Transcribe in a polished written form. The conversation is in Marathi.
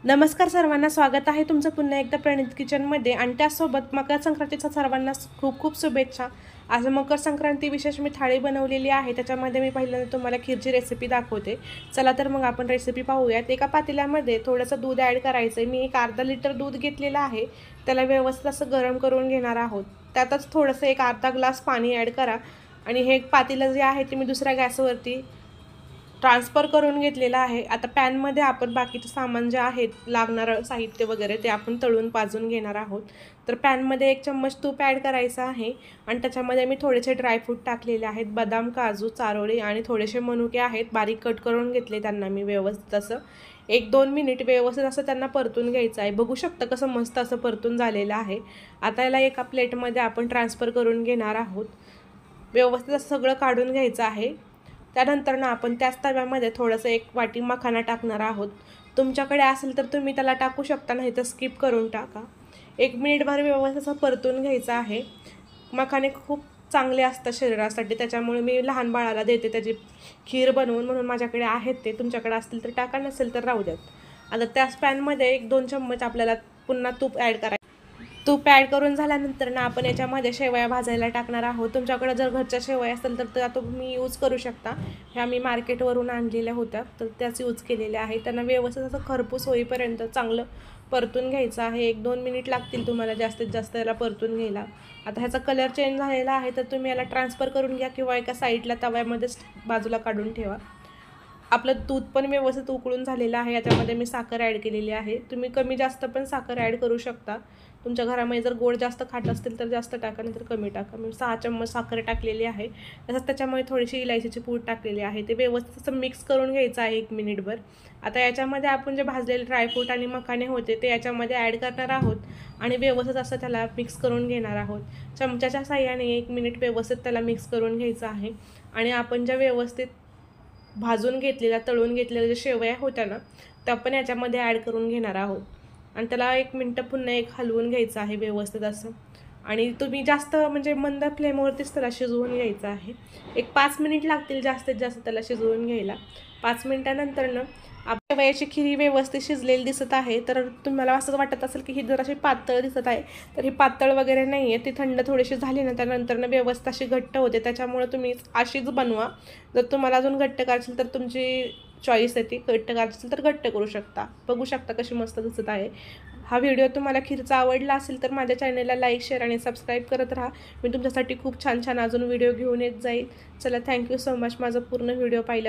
नमस्कार सर्वांना, स्वागत आहे तुमचं पुन्हा एकदा प्रणित किचनमध्ये आणि त्यासोबत मकर संक्रांतीच्या सर्वांना खूप खूप शुभेच्छा। आज मकर संक्रांती विशेष मी थाळी बनवलेली आहे। त्याच्यामध्ये मी पहिल्यांदा तुम्हाला खीरची रेसिपी दाखवते। चला तर मग आपण रेसिपी पाहूयात। एका पातेल्यामध्ये थोडंसं दूध ॲड करायचं आहे। मी एक अर्धा लिटर दूध घेतलेलं आहे, त्याला व्यवस्थित असं गरम करून घेणार आहोत। त्यातच थोडंसं एक अर्धा ग्लास पाणी ॲड करा आणि हे पातेलं जे आहे ते मी दुसऱ्या गॅसवरती ट्रान्सफर करून घेतलेला आहे। आता पॅनमध्ये आपण बाकीचं सामान जे आहे लागणारं साहित्य वगैरे ते आपण तळून पाजून घेणार आहोत। तर पॅनमध्ये 1 चम्मच तूप ॲड करायचं आहे आणि त्याच्यामध्ये मी थोडेसे ड्रायफ्रूट टाकलेले आहेत, बदाम, काजू, चारोळी आणि थोडेसे मनुके आहेत, बारीक कट करून घेतले त्यांना मी व्यवस्थित असं 1-2 मिनिट व्यवस्थित असं त्यांना परतून घ्यायचं आहे। बघू शकता कसं मस्त असं परतून झालेलं आहे। आता याला एका प्लेटमध्ये आपण ट्रान्सफर करून घेणार आहोत। व्यवस्थित असं सगळं काढून घ्यायचं आहे। त्यानंतर आपण त्याच तव्यामध्ये थोडंसं 1 वाटी मखाना टाकणार आहोत। तुमच्याकडे असेल तर तुम्ही त्याला टाकू शकता, नाही तर स्किप करून टाका। 1 मिनिटभर व्यवस्थित असं परतून घ्यायचं आहे। मखाने खूप चांगले असतात शरीरासाठी, त्याच्यामुळे मी लहान बाळाला देते त्याची खीर बनवून, म्हणून माझ्याकडे आहेत ते। तुमच्याकडे असतील तर टाका, नसेल तर राहू द्यात। आता त्याच पॅनमध्ये 1-2 चम्मच आपल्याला पुन्हा तूप ॲड करायचं। तूप ॲड करून झाल्यानंतर आपण याच्यामध्ये शेवया भाजायला टाकणार आहोत। तुमच्याकडे जर घरच्या शेवया असेल तर त्या तुम्ही यूज करू शकता। ह्या मी मार्केटवरून आणलेल्या होत्या, तर त्याच यूज केलेल्या आहे। त्यांना व्यवस्थित असं खरपूस होईपर्यंत चांगलं परतून घ्यायचं आहे। 1-2 मिनिट लागतील तुम्हाला जास्तीत जास्त याला परतून घ्यायला। आता ह्याचा कलर चेंज झालेला आहे, तर तुम्ही याला ट्रान्सफर करून घ्या किंवा एका साईडला तव्यामध्येच बाजूला काढून ठेवा। आपलं दूध पण व्यवस्थित उकळून झालेलं आहे। याच्यामध्ये मी साखर ॲड केलेली आहे। तुम्ही कमी जास्त पण साखर ॲड करू शकता। तुमच्या घरामध्ये जर गोड जास्त खात असतील तर जास्त टाका, नाही तर कमी टाका। मी 6 चम्मच साखर टाकलेली आहे। तसंच त्याच्यामध्ये थोडीशी इलायचीची पूड टाकलेली आहे। ते व्यवस्थित असं मिक्स करून घ्यायचं आहे 1 मिनिटभर। आता याच्यामध्ये आपण जे भाजलेले ड्रायफ्रूट आणि मखाने होते ते याच्यामध्ये ॲड करणार आहोत आणि व्यवस्थित असं त्याला मिक्स करून घेणार आहोत। चमच्याच्या साहाय्याने 1 मिनिट व्यवस्थित त्याला मिक्स करून घ्यायचं आहे आणि आपण ज्या व्यवस्थित भाजून घेतलेल्या, तळून घेतलेल्या ज्या शेवया होत्या ना, त्या पण याच्यामध्ये ॲड करून घेणार आहोत आणि त्याला 1 मिनिट पुन्हा हलवून घ्यायचं आहे व्यवस्थित असं। आणि तुम्ही जास्त म्हणजे मंद फ्लेमवरतीच त्याला शिजवून घ्यायचं आहे। 5 मिनिट लागतील जास्तीत जास्त त्याला शिजवून घ्यायला। 5 मिनिटानंतर आपल्या शेवयाची खीर व्यवस्थित शिजलेली दिसत आहे। तर तुम्हाला असं वाटत असेल की ही जराशी पातळ दिसत आहे, तर ही पातळ वगैरे नाही आहे। ती थंड थोडीशी झाली ना, त्यानंतर व्यवस्थित अशी घट्ट होते। त्याच्यामुळे तुम्ही अशीच बनवा। जर तुम्हाला अजून घट्ट करायची तर तुमची चॉईस आहे, ती घट्ट करायची असेल तर घट्ट करू शकता। बघू शकता कशी मस्त दिसत आहे। हा व्हिडिओ तुम्हाला खीरचा आवडला असेल तर माझ्या चॅनलला लाईक, शेअर आणि सबस्क्राईब करत राहा। मी तुमच्यासाठी खूप छान छान अजून व्हिडिओ घेऊन येत जाईल। चला, थँक्यू सो मच माझा पूर्ण व्हिडिओ पाहिला।